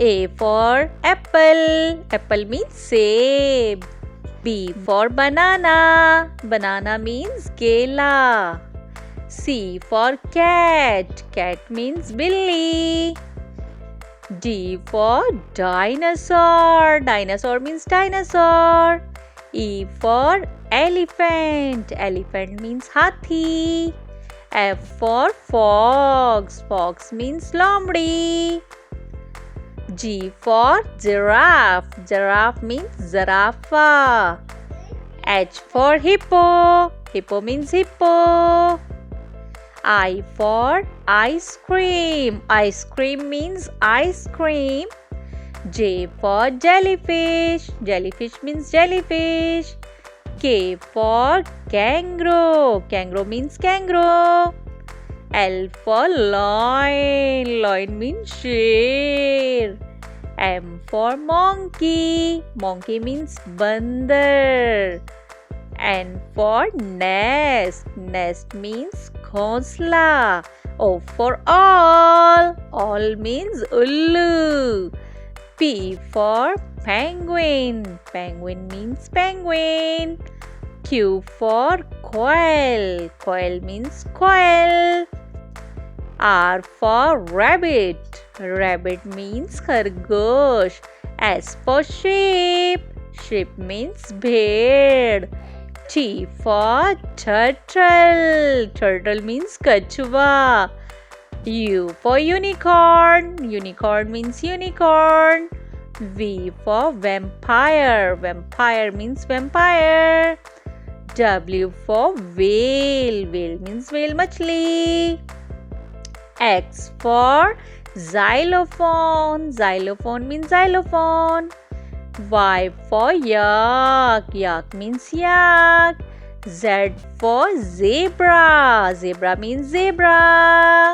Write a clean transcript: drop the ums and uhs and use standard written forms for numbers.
A for apple. Apple means save. B for banana. Banana means kela. C for cat. Cat means billy. D for dinosaur. Dinosaur means dinosaur. E for elephant. Elephant means hathi. F for fox. Fox means lomdi. G for giraffe. Giraffe means zarafa. H for hippo. Hippo means hippo. I for ice cream. Ice cream means ice cream. J for jellyfish. Jellyfish means jellyfish. K for kangaroo. Kangaroo means kangaroo. L for lion. Lion means sheer. M for monkey. Monkey means bandar. N for nest. Nest means ghonsla. O for all. All means ullu. P for penguin. Penguin means penguin. Q for quail. Quail means quail. R for rabbit. Rabbit means khargosh. S for sheep. Sheep means bhed. T for turtle. Turtle means kachua. U for unicorn. Unicorn means unicorn. V for vampire. Vampire means vampire. W for whale. Whale means whale machli. X for xylophone. Xylophone means xylophone. Y for yak. Yak means yak. Z for zebra. Zebra means zebra.